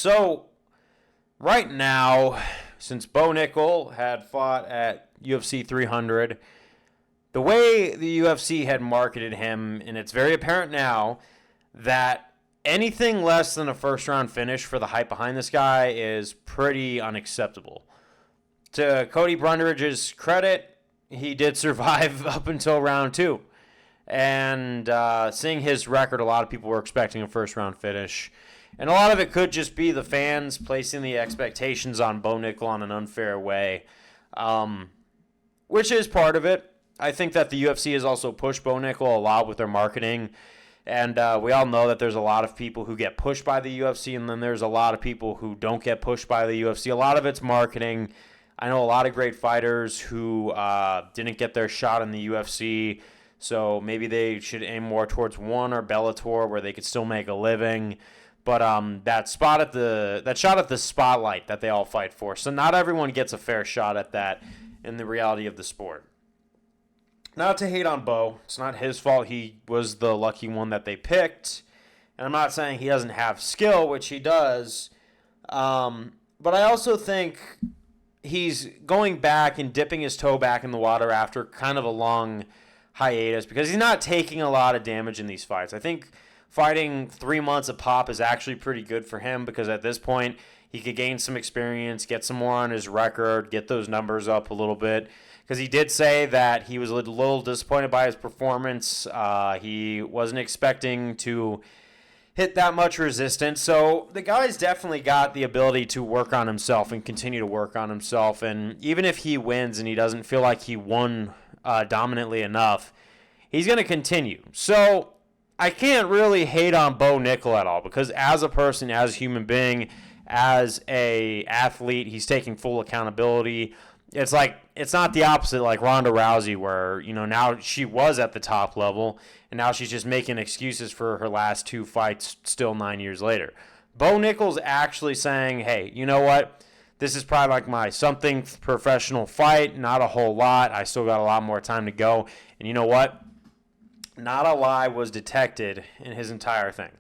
So, right now, since Bo Nickal had fought at UFC 300, the way the UFC had marketed him, and it's very apparent now, that anything less than a first-round finish for the hype behind this guy is pretty unacceptable. To Cody Brundridge's credit, he did survive up until round 2. And seeing his record, a lot of people were expecting a first-round finish. And a lot of it could just be the fans placing the expectations on Bo Nickal on an unfair way, which is part of it. I think that the UFC has also pushed Bo Nickal a lot with their marketing. And we all know that there's a lot of people who get pushed by the UFC, and then there's a lot of people who don't get pushed by the UFC. A lot of it's marketing. I know a lot of great fighters who didn't get their shot in the UFC, so maybe they should aim more towards ONE or Bellator where they could still make a living. But that shot at the spotlight that they all fight for. So not everyone gets a fair shot at that in the reality of the sport. Not to hate on Bo. It's not his fault. He was the lucky one that they picked. And I'm not saying he doesn't have skill, which he does. But I also think he's going back and dipping his toe back in the water after kind of a long hiatus because he's not taking a lot of damage in these fights. I think fighting 3 months a pop is actually pretty good for him because at this point he could gain some experience, get some more on his record, get those numbers up a little bit. Because he did say that he was a little disappointed by his performance. He wasn't expecting to hit that much resistance. So the guy's definitely got the ability to work on himself and continue to work on himself. And even if he wins and he doesn't feel like he won dominantly enough, he's going to continue. So I can't really hate on Bo Nickal at all because as a person, as a human being, as a athlete, he's taking full accountability. It's not the opposite like Ronda Rousey where, now she was at the top level and now she's just making excuses for her last 2 fights still 9 years later. Bo Nickal's actually saying, hey, you know what? This is probably like my something professional fight, not a whole lot. I still got a lot more time to go. And you know what? Not a lie was detected in his entire thing.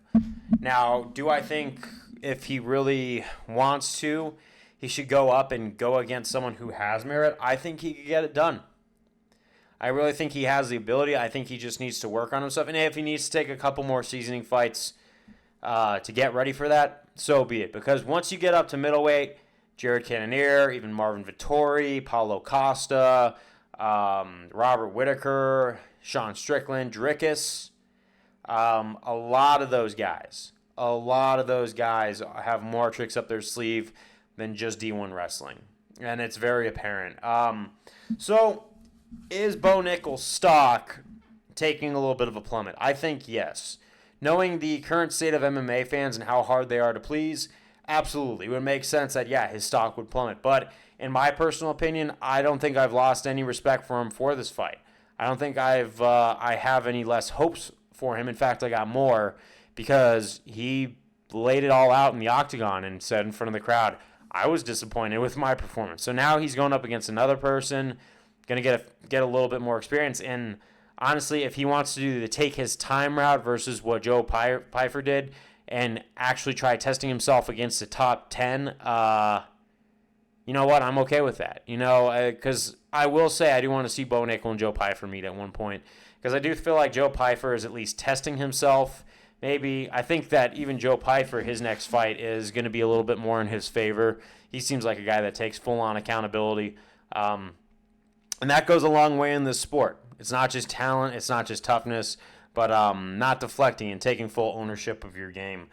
Now, do I think if he really wants to, he should go up and go against someone who has merit? I think he could get it done. I really think he has the ability. I think he just needs to work on himself. And if he needs to take a couple more seasoning fights to get ready for that, so be it. Because once you get up to middleweight, Jared Cannonier, even Marvin Vettori, Paulo Costa, Robert Whittaker, Sean Strickland, Dricus, a lot of those guys have more tricks up their sleeve than just D1 wrestling. And it's very apparent. So, is Bo Nickal's stock taking a little bit of a plummet? I think yes. Knowing the current state of MMA fans and how hard they are to please, absolutely. It would make sense that, his stock would plummet. But in my personal opinion, I don't think I've lost any respect for him for this fight. I don't think I have any less hopes for him. In fact, I got more because he laid it all out in the octagon and said in front of the crowd, I was disappointed with my performance. So now he's going up against another person, going to get a little bit more experience. And honestly, if he wants to do the take his time route versus what Joe Pyfer did and actually try testing himself against the top 10, you know what? I'm okay with that. Because I will say I do want to see Bo Nickal and Joe Pyfer meet at one point. Because I do feel like Joe Pyfer is at least testing himself. Maybe I think that even Joe Pyfer, his next fight is going to be a little bit more in his favor. He seems like a guy that takes full-on accountability. And that goes a long way in this sport. It's not just talent, it's not just toughness, but not deflecting and taking full ownership of your game.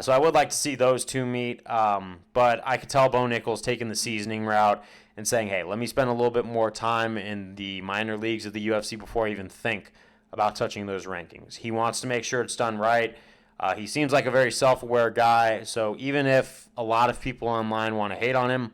So I would like to see those two meet. But I could tell Bo Nickal's taking the seasoning route and saying, hey, let me spend a little bit more time in the minor leagues of the UFC before I even think about touching those rankings. He wants to make sure it's done right. He seems like a very self-aware guy, so even if a lot of people online want to hate on him,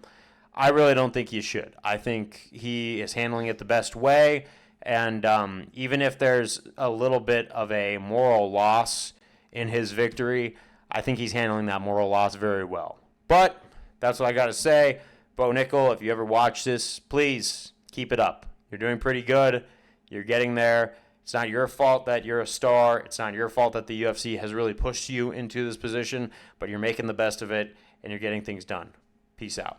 I really don't think you should. I think he is handling it the best way, and even if there's a little bit of a moral loss in his victory, I think he's handling that moral loss very well. But that's what I got to say. Bo Nickal, if you ever watch this, please keep it up. You're doing pretty good. You're getting there. It's not your fault that you're a star. It's not your fault that the UFC has really pushed you into this position, but you're making the best of it and you're getting things done. Peace out.